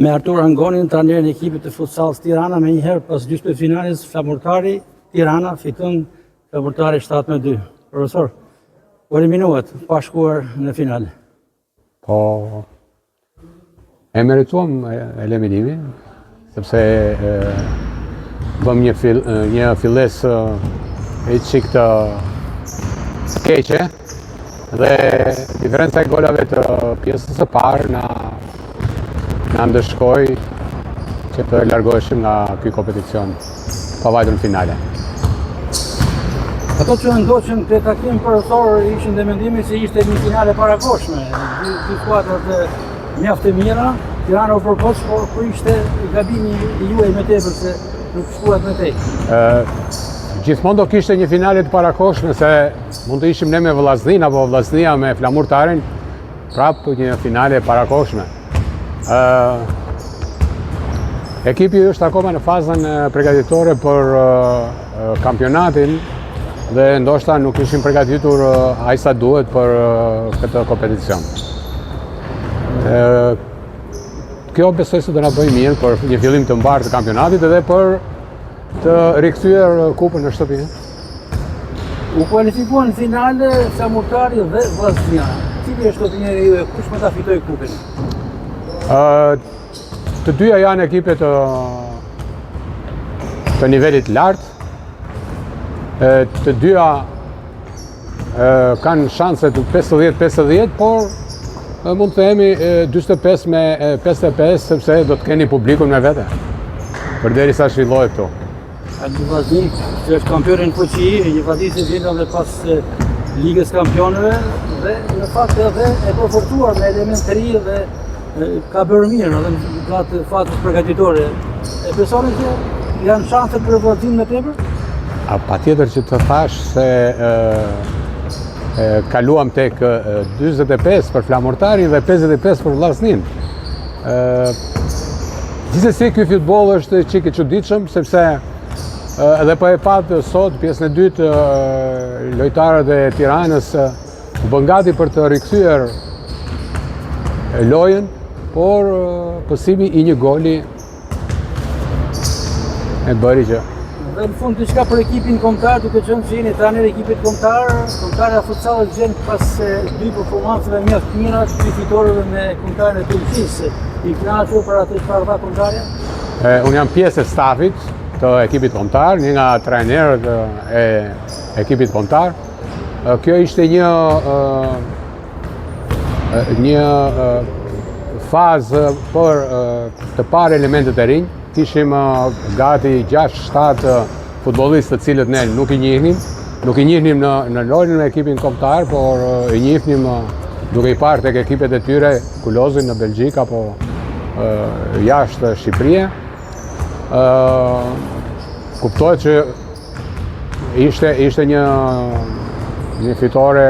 Me Artur Angonin, trajnerin e ekipit të futsal Tirana, me njëherë pas gjysmëve finales, Flamurtari Tirana fiton Flamurtari 7-2. Profesor, u eliminuat pa shkuar në finale. Po, e merituam eliminimin, sepse bëm një filles e qik të keqe dhe diferenca e golave të pjesës së parë na ndëshkoj që të largoheshim nga ky kompeticion pa vajtur në finale. Ato që ndoqën këtë takim profesor ishin dhe mendimi se ishte një finale parakoshme. Dy skuadrat mjaft e mira, Tirana u përpoq, por ishte gabimi i juaj me tepër se nuk shkuat me tej. Gjithmonë do kishte një finale të parakoshme se mund të ishim ne me Vllaznin apo Vllaznia me Flamurtarin, prapë një finale parakoshme. Ekipi është akoma në fazën përgatitore për kampionatin dhe ndoshta nuk ishim përgatitur aq sa duhet për këtë kompeticion. Kjo besoj se do na bëjë mirë për një fillim të mbarë të kampionatit edhe për të rikthyer kupën në shtëpi. U kualifikuan në finale Flamurtari dhe Vllaznia. Cili është opinioni juaj, kush më ta fitoi kupën? Të dyja janë ekipe të nivelit lartë. Të dyja kanë shanse të 50-50, por mund të themi 45 me 55 sepse do të keni publikun me vete përderisa zhvillohet këtu. Vllaznia që është kampioni në fuqi, një vadisje vjen edhe pas Ligës Kampionëve dhe në fakt edhe e përfortuar me element të ri dhe ka bërë mirë edhe gjatë fatës përgatitore. E besoni që janë shanse për vllaznin me tepër? Patjetër që të thash se kaluam tek 45 për Flamurtarin dhe 55 për Vllaznin. Gjithsesi ky futboll është çik i çuditshëm sepse edhe po e patë sot pjesën e dytë lojtarët e Tiranës u bën gati për të rikthyer lojën, por pësimi i një goli e bëri që. Dhe në fund diçka për ekipin kombëtar, duke qenë se jeni trajner ekipit kombëtar, kombëtarja futsallit gjen pas dy performancave mjaft mira, dy fitoreve me kombëtarin e Turqisë. I kënaqur për atë çfarë dha kombëtarja? Unë jam pjesë e stafit të ekipit kombëtar, një nga trajnerët e ekipit kombëtar. Kjo ishte një fazë për të parë elementet e rinj. Kishim gati 6-7 futbollistë të cilët ne nuk i njihnim në lojën me ekipin kombëtar, por i njihnim duke i parë tek ekipet e tyre kulozin në Belgjik apo jashtë Shqipërisë. Kuptohet që ishte një fitore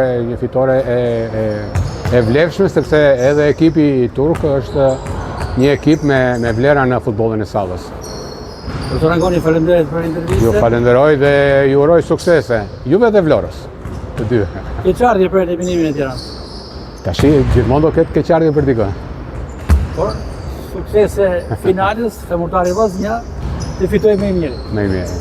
e vlefshme sepse edhe ekipi turk është një ekip me vlera në futbollin e sallës. Profesor Angoni, faleminderit për intervistën. Ju falenderoj dhe ju uroj suksese, juve dhe Vlorës, të dy. Keqardhje për eliminimin e Tiranës. Tash gjithmonë do ketë keqardhje për dikë. Por suksese finales, Flamurtari Vllaznia, të fitoj më i mirë. Më i mirë.